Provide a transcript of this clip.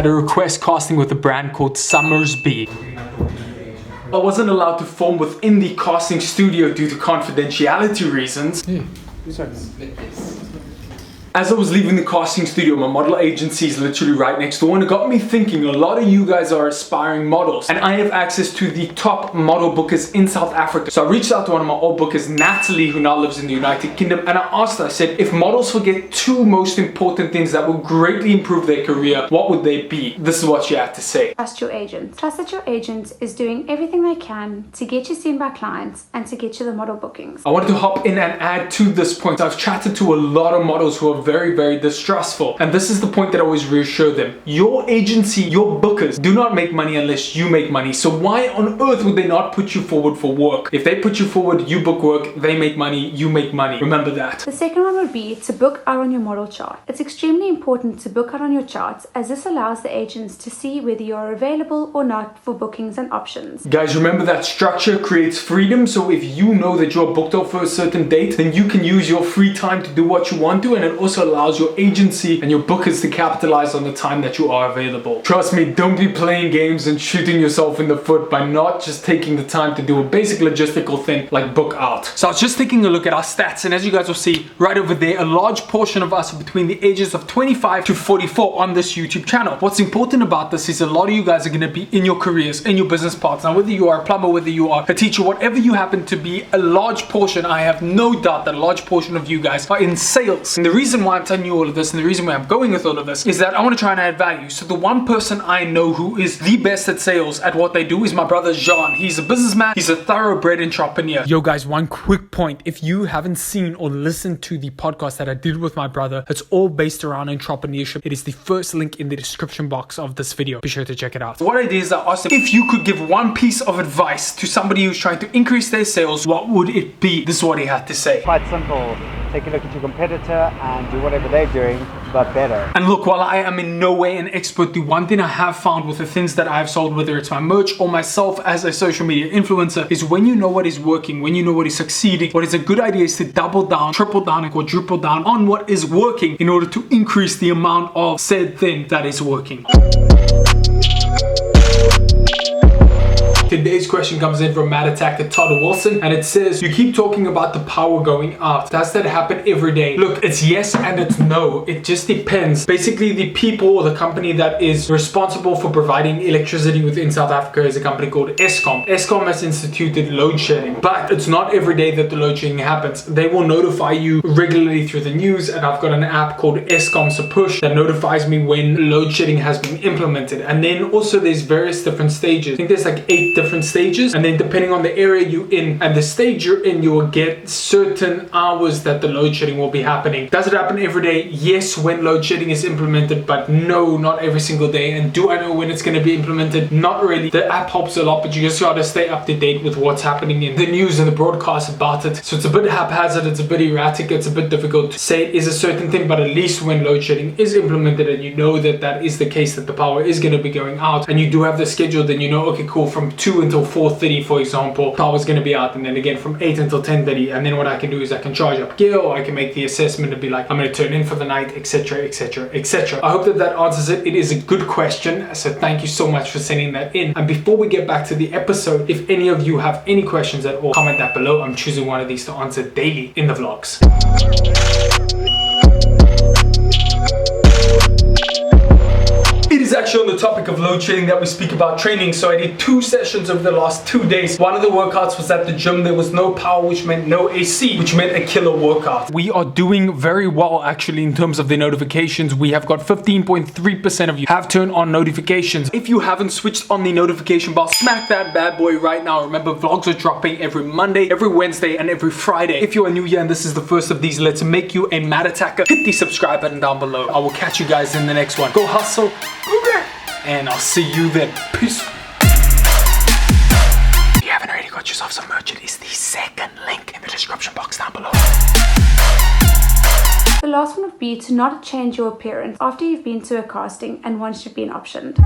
had a request casting with a brand called Summersby. I wasn't allowed to film within the casting studio due to confidentiality reasons. As I was leaving the casting studio, my model agency is literally right next door, and it got me thinking, a lot of you guys are aspiring models and I have access to the top model bookers in South Africa. So I reached out to one of my old bookers, Natalie, who now lives in the United Kingdom, and I asked her, I said, if models forget two most important things that will greatly improve their career, what would they be? This is what she had to say. Trust your agent. Trust that your agent is doing everything they can to get you seen by clients and to get you the model bookings. I wanted to hop in and add to this point. I've chatted to a lot of models who are very distrustful, and this is the point that I always reassure them. Your agency, your bookers do not make money unless you make money. So why on earth would they not put you forward for work? If they put you forward, you book work, they make money, you make money. Remember that. The second one would be to book out on your model chart. It's extremely important to book out on your charts, as this allows the agents to see whether you are available or not for bookings and options. Guys, remember that structure creates freedom. So if you know that you're booked out for a certain date, then you can use your free time to do what you want to, and it also allows your agency and your bookers to capitalize on the time that you are available. Trust me, don't be playing games and shooting yourself in the foot by not just taking the time to do a basic logistical thing like book out. So I was just taking a look at our stats, and as you guys will see right over there, a large portion of us are between the ages of 25 to 44 on this YouTube channel. What's important about this is a lot of you guys are going to be in your careers, in your business parts. Now, whether you are a plumber, whether you are a teacher, whatever you happen to be, a large portion, I have no doubt that a large portion of you guys are in sales. And the reason why I'm telling you all of this, and the reason why I'm going with all of this, is that I want to try and add value. So the one person I know who is the best at sales at what they do is my brother Jean. He's a businessman, he's a thoroughbred entrepreneur. Yo guys, one quick point. If you haven't seen or listened to the podcast that I did with my brother, it's all based around entrepreneurship. It is the first link in the description box of this video. Be sure to check it out. So what I did is I asked him, if you could give one piece of advice to somebody who's trying to increase their sales, what would it be? This is what he had to say. Quite simple. Take a look at your competitor and do whatever they're doing, but better. And look, while I am in no way an expert, the one thing I have found with the things that I've sold, whether it's my merch or myself as a social media influencer, is when you know what is working, when you know what is succeeding, what is a good idea is to double down, triple down, and quadruple down on what is working in order to increase the amount of said thing that is working. Today's question comes in from MattRossVlogs Todd Wilson, and it says, you keep talking about the power going out. Does that happen every day? Look, it's yes and it's no. It just depends. Basically, the people or the company that is responsible for providing electricity within South Africa is a company called Eskom. Eskom has instituted load shedding, but it's not every day that the load shedding happens. They will notify you regularly through the news, and I've got an app called Eskom's Push that notifies me when load shedding has been implemented. And then also there's various different stages. I think there's like 8 different stages, and then depending on the area you're in and the stage you're in, you will get certain hours that the load shedding will be happening. Does it happen every day? Yes, when load shedding is implemented, but no, not every single day. And do I know when it's going to be implemented? Not really. The app helps a lot, but you just gotta stay up to date with what's happening in the news and the broadcast about it. So it's a bit haphazard, it's a bit erratic, it's a bit difficult to say it is a certain thing, but at least when load shedding is implemented and you know that that is the case, that the power is going to be going out, and you do have the schedule, then you know, okay, cool, from 2 until 4:30, for example, power's going to be out, and then again from 8 until 10:30, and then what I can do is I can charge up gear, or I can make the assessment and be like, I'm going to turn in for the night, etc, etc, etc. I hope that that answers it. It is a good question, so thank you so much for sending that in. And before we get back to the episode, if any of you have any questions at all, comment that below. I'm choosing one of these to answer daily in the vlogs. It is actually on the topic of load shedding that we speak about training. So I did 2 sessions over the last 2 days. One of the workouts was at the gym. There was no power, which meant no AC, which meant a killer workout. We are doing very well actually in terms of the notifications. We have got 15.3% of you have turned on notifications. If you haven't switched on the notification bell, smack that bad boy right now. Remember, vlogs are dropping every Monday, every Wednesday, and every Friday. If you are new here and this is the first of these, let's make you a MattRossVlogs. Hit the subscribe button down below. I will catch you guys in the next one. Go hustle. And I'll see you then. Peace. If you haven't already got yourself some merch, it is the second link in the description box down below. The last one would be to not change your appearance after you've been to a casting and once you've been optioned.